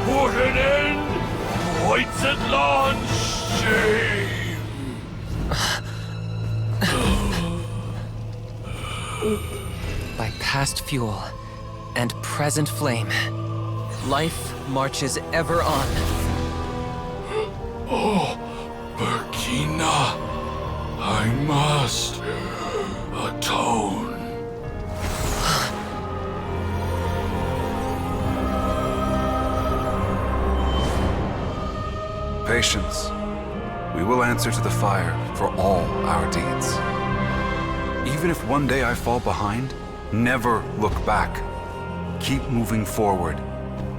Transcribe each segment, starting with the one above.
Put an end to Whitesetland's shame! By past fuel and present flame, life marches ever on. Oh, Burkina, I must atone. Patience. We will answer to the fire for all our deeds. Even if one day I fall behind, never look back. Keep moving forward,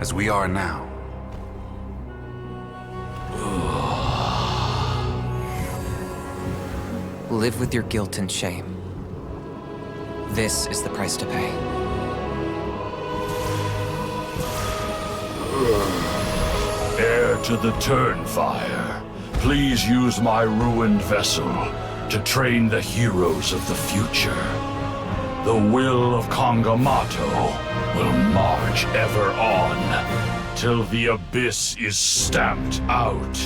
as we are now. Live with your guilt and shame. This is the price to pay. Heir to the Turnfire, please use my ruined vessel to train the heroes of the future. The will of Kangamato will march ever on, till the abyss is stamped out.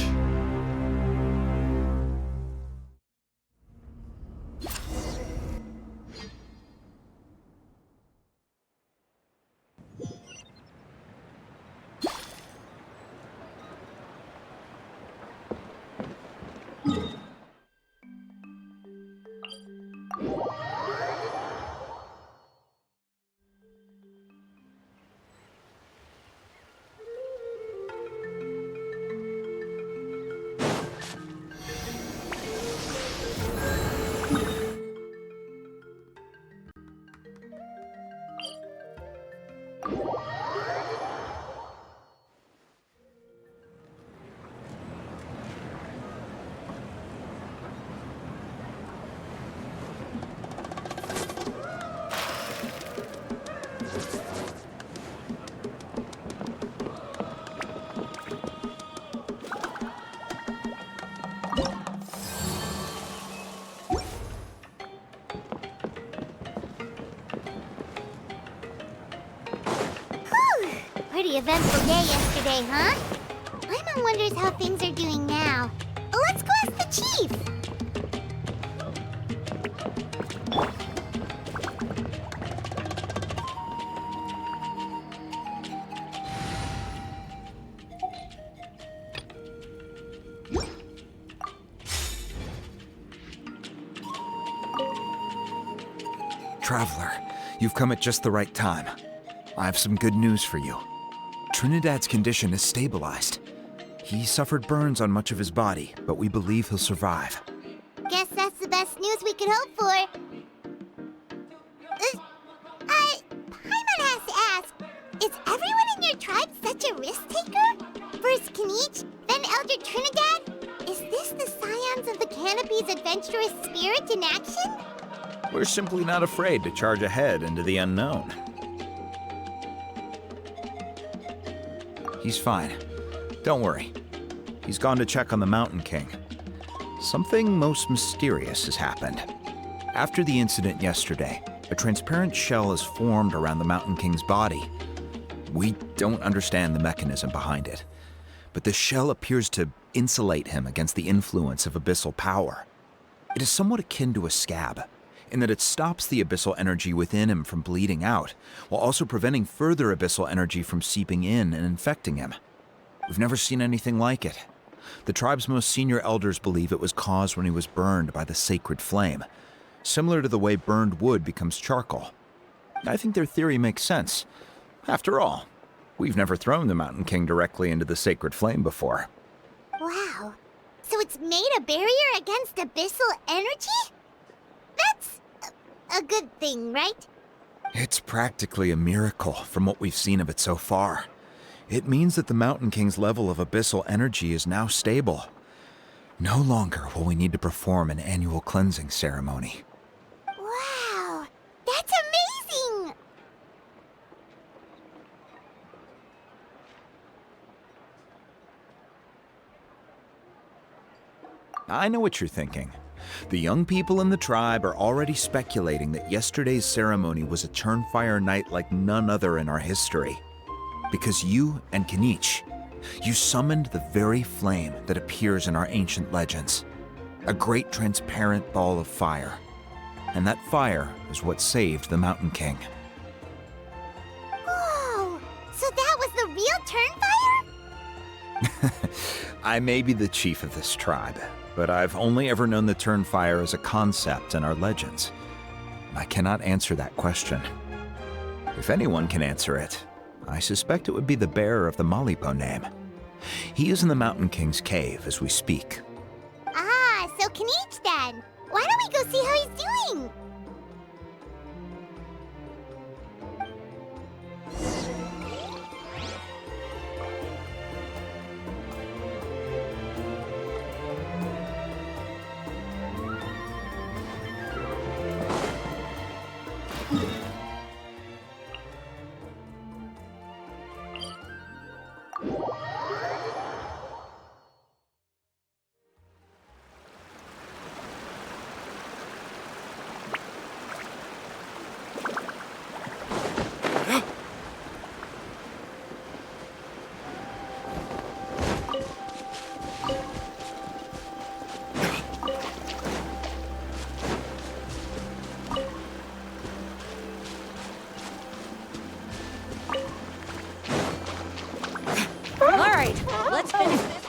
Pretty eventful day yesterday, huh? Paimon wonders how things are doing now. Let's go ask the chief! Traveler, you've come at just the right time. I have some good news for you. Trinidad's condition is stabilized. He suffered burns on much of his body, but we believe he'll survive. Guess that's the best news we could hope for. Paimon has to ask, is everyone in your tribe such a risk-taker? First Kinich, then Elder Trinidad? Is this the Scions of the Canopy's adventurous spirit in action? We're simply not afraid to charge ahead into the unknown. He's fine. Don't worry. He's gone to check on the Mountain King. Something most mysterious has happened. After the incident yesterday, a transparent shell has formed around the Mountain King's body. We don't understand the mechanism behind it, but the shell appears to insulate him against the influence of abyssal power. It is somewhat akin to a scab, in that it stops the abyssal energy within him from bleeding out, while also preventing further abyssal energy from seeping in and infecting him. We've never seen anything like it. The tribe's most senior elders believe it was caused when he was burned by the sacred flame, similar to the way burned wood becomes charcoal. I think their theory makes sense. After all, we've never thrown the Mountain King directly into the sacred flame before. Wow. So it's made a barrier against abyssal energy? That's a good thing, right? It's practically a miracle from what we've seen of it so far. It means that the Mountain King's level of abyssal energy is now stable. No longer will we need to perform an annual cleansing ceremony. Wow, that's amazing! I know what you're thinking. The young people in the tribe are already speculating that yesterday's ceremony was a Turnfire night like none other in our history. Because you and Kinich You summoned the very flame that appears in our ancient legends. A great transparent ball of fire. And that fire is what saved the Mountain King. Whoa! So that was the real Turnfire? I may be the chief of this tribe, but I've only ever known the Turnfire as a concept in our legends. I cannot answer that question. If anyone can answer it, I suspect it would be the bearer of the Malipo name. He is in the Mountain King's cave as we speak. Ah, so Knight then. Why don't we go see how he's doing? Let's finish this.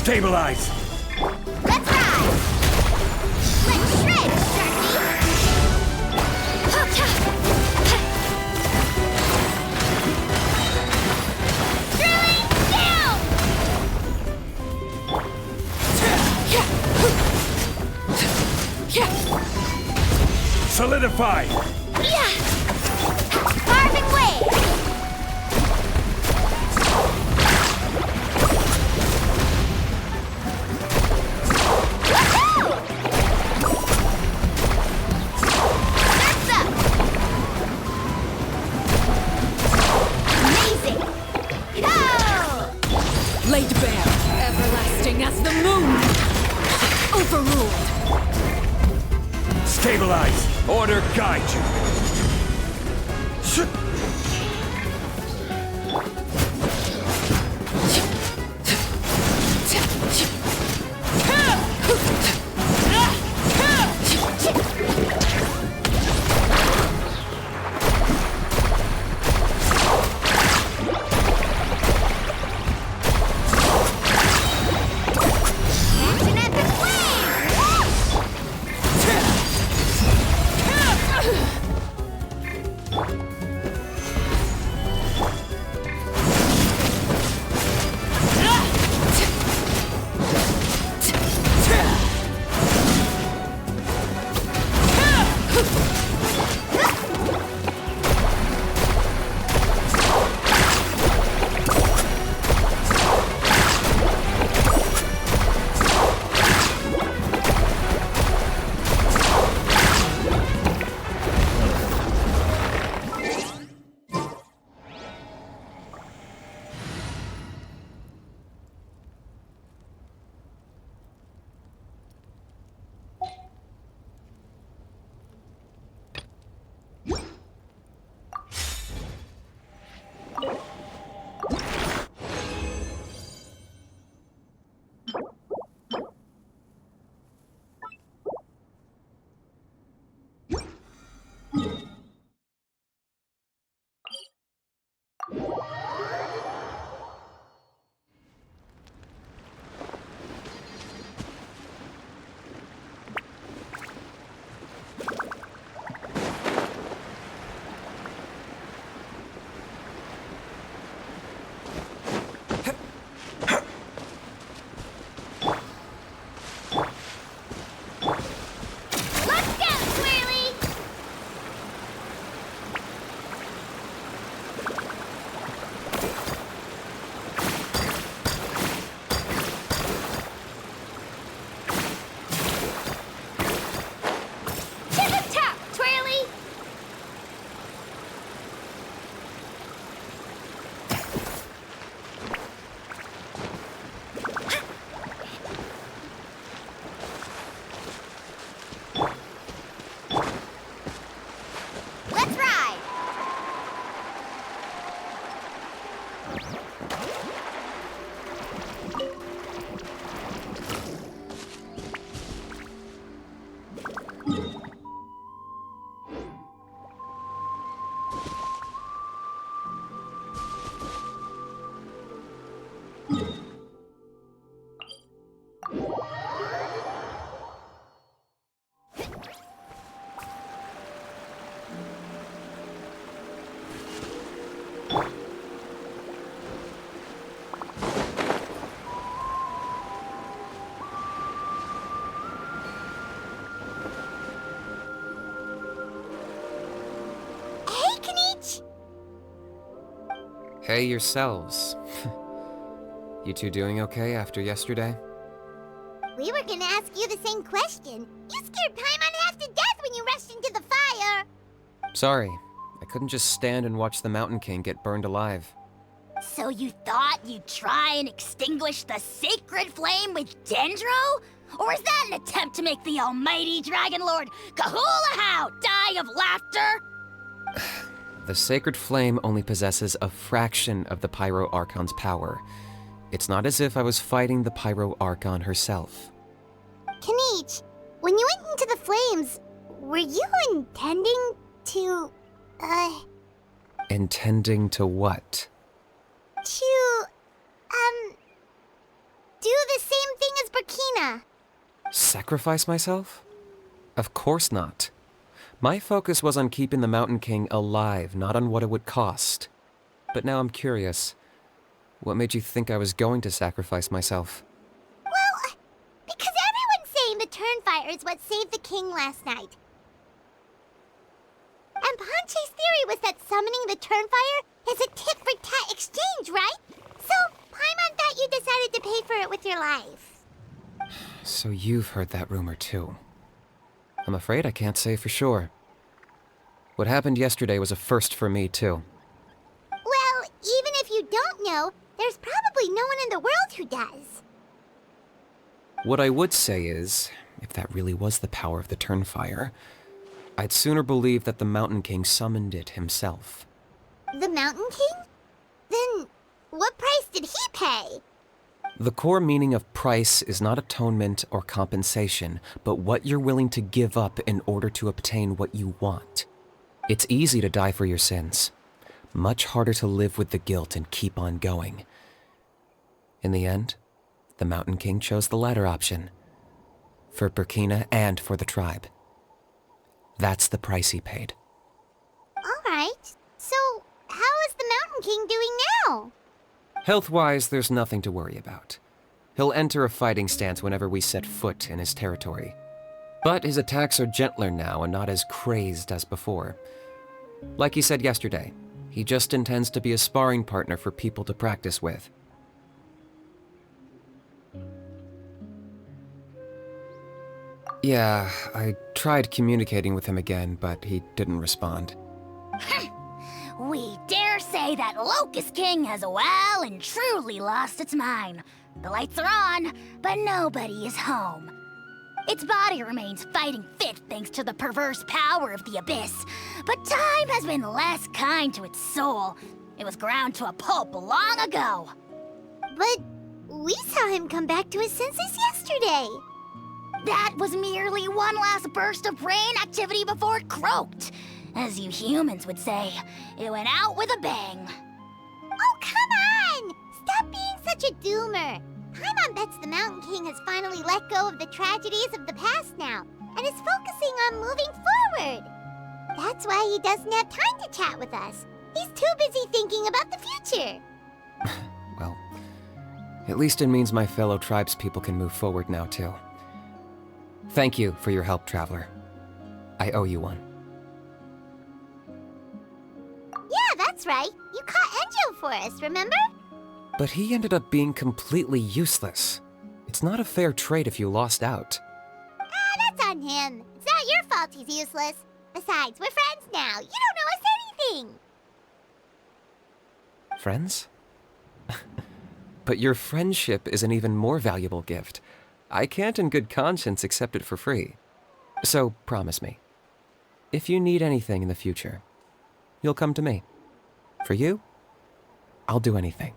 Stabilize! Let's ride! Let's shred, Drilling down! Solidify! Yeah! Carving way! Laid bare, everlasting as the moon! Overruled! Stabilize! Order guide you! Hey yourselves. You two doing okay after yesterday? We were gonna ask you the same question. You scared Paimon half to death when you rushed into the fire. Sorry, I couldn't just stand and watch the Mountain King get burned alive. So you thought you'd try and extinguish the sacred flame with Dendro? Or is that an attempt to make the almighty Dragon Lord Kahulahau die of laughter? The sacred flame only possesses a fraction of the Pyro Archon's power. It's not as if I was fighting the Pyro Archon herself. Kanichi, when you went into the flames, were you intending to, Intending to what? to, do the same thing as Burkina? Sacrifice myself? Of course not. My focus was on keeping the Mountain King alive, not on what it would cost. But now I'm curious. What made you think I was going to sacrifice myself? Well, because everyone's saying the Turnfire is what saved the king last night. And Ponche's theory was that summoning the Turnfire is a tit-for-tat exchange, right? So, Paimon thought you decided to pay for it with your life. So you've heard that rumor too. I'm afraid I can't say for sure. What happened yesterday was a first for me too. Well, even if you don't know, there's probably no one in the world who does. What I would say is, if that really was the power of the Turnfire, I'd sooner believe that the Mountain King summoned it himself. The Mountain King? Then, what price did he pay? The core meaning of price is not atonement or compensation, but what you're willing to give up in order to obtain what you want. It's easy to die for your sins. Much harder to live with the guilt and keep on going. In the end, the Mountain King chose the latter option. For Burkina and for the tribe. That's the price he paid. Alright, so how is the Mountain King doing now? Health-wise, there's nothing to worry about. He'll enter a fighting stance whenever we set foot in his territory. But his attacks are gentler now and not as crazed as before. Like he said yesterday, he just intends to be a sparring partner for people to practice with. Yeah, I tried communicating with him again, but he didn't respond. We dare say that Locust King has well and truly lost its mind. The lights are on, but nobody is home. Its body remains fighting fit thanks to the perverse power of the Abyss, but time has been less kind to its soul. It was ground to a pulp long ago. But we saw him come back to his senses yesterday. That was merely one last burst of brain activity before it croaked. As you humans would say, it went out with a bang. Oh, come on! Stop being such a doomer. Paimon bets the Mountain King has finally let go of the tragedies of the past now, and is focusing on moving forward. That's why he doesn't have time to chat with us. He's too busy thinking about the future. Well, at least it means my fellow tribespeople can move forward now, too. Thank you for your help, Traveler. I owe you one. Yeah, that's right. You caught Enjo for us, remember? But he ended up being completely useless. It's not a fair trade if you lost out. That's on him. It's not your fault he's useless. Besides, we're friends now. You don't owe us anything. Friends? But your friendship is an even more valuable gift. I can't in good conscience accept it for free. So promise me, if you need anything in the future, you'll come to me. For you, I'll do anything.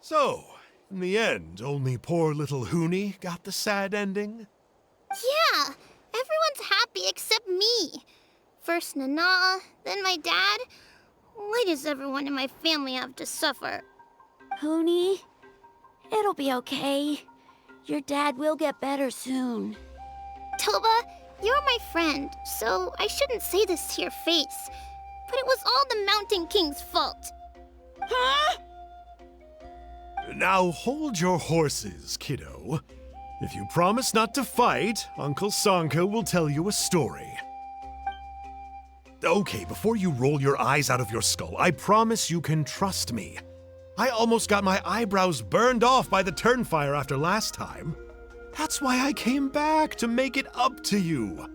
So, in the end, only poor little Hoonie got the sad ending? Yeah, everyone's happy except me. First Nana, then my dad. Why does everyone in my family have to suffer? Hoonie, it'll be okay. Your dad will get better soon. Toba, you're my friend, so I shouldn't say this to your face. But it was all the Mountain King's fault. Huh? Now hold your horses, kiddo. If you promise not to fight, Uncle Sanka will tell you a story. Okay, before you roll your eyes out of your skull, I promise you can trust me. I almost got my eyebrows burned off by the Turnfire after last time. That's why I came back, to make it up to you.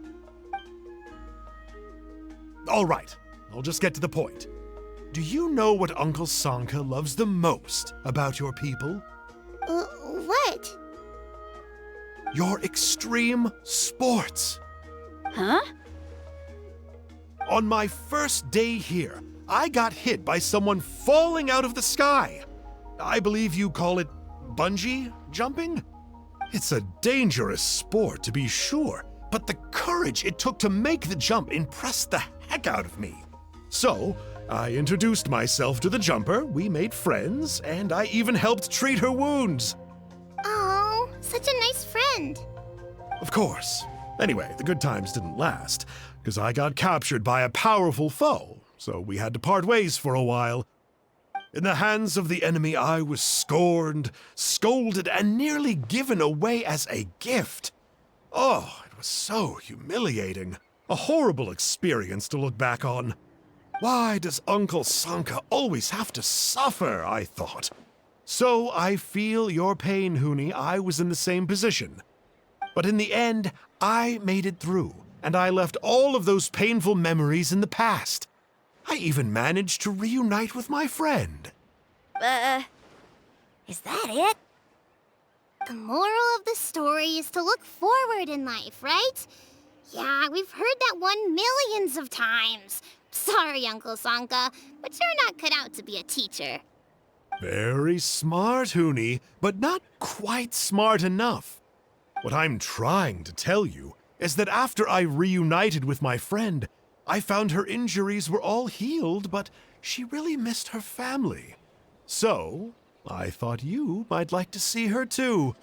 All right, I'll just get to the point. Do you know what Uncle Sanka loves the most about your people? What? Your extreme sports. Huh? On my first day here, I got hit by someone falling out of the sky. I believe you call it bungee jumping? It's a dangerous sport, to be sure, but the courage it took to make the jump impressed the heck out of me. So, I introduced myself to the jumper, we made friends, and I even helped treat her wounds. Oh, such a nice friend. Of course. Anyway, the good times didn't last, because I got captured by a powerful foe, so we had to part ways for a while. In the hands of the enemy, I was scorned, scolded, and nearly given away as a gift. Oh, it was so humiliating. A horrible experience to look back on. Why does Uncle Sanka always have to suffer, I thought. So I feel your pain, Huni. I was in the same position. But in the end, I made it through, and I left all of those painful memories in the past. I even managed to reunite with my friend. Is that it? The moral of the story is to look forward in life, right? Yeah, we've heard that one millions of times. Sorry, Uncle Sanka, but you're not cut out to be a teacher. Very smart, Huni, but not quite smart enough. What I'm trying to tell you is that after I reunited with my friend, I found her injuries were all healed, but she really missed her family. So, I thought you might like to see her too.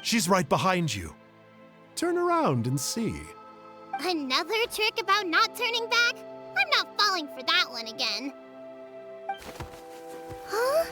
She's right behind you. Turn around and see. Another trick about not turning back? I'm not falling for that one again. Huh?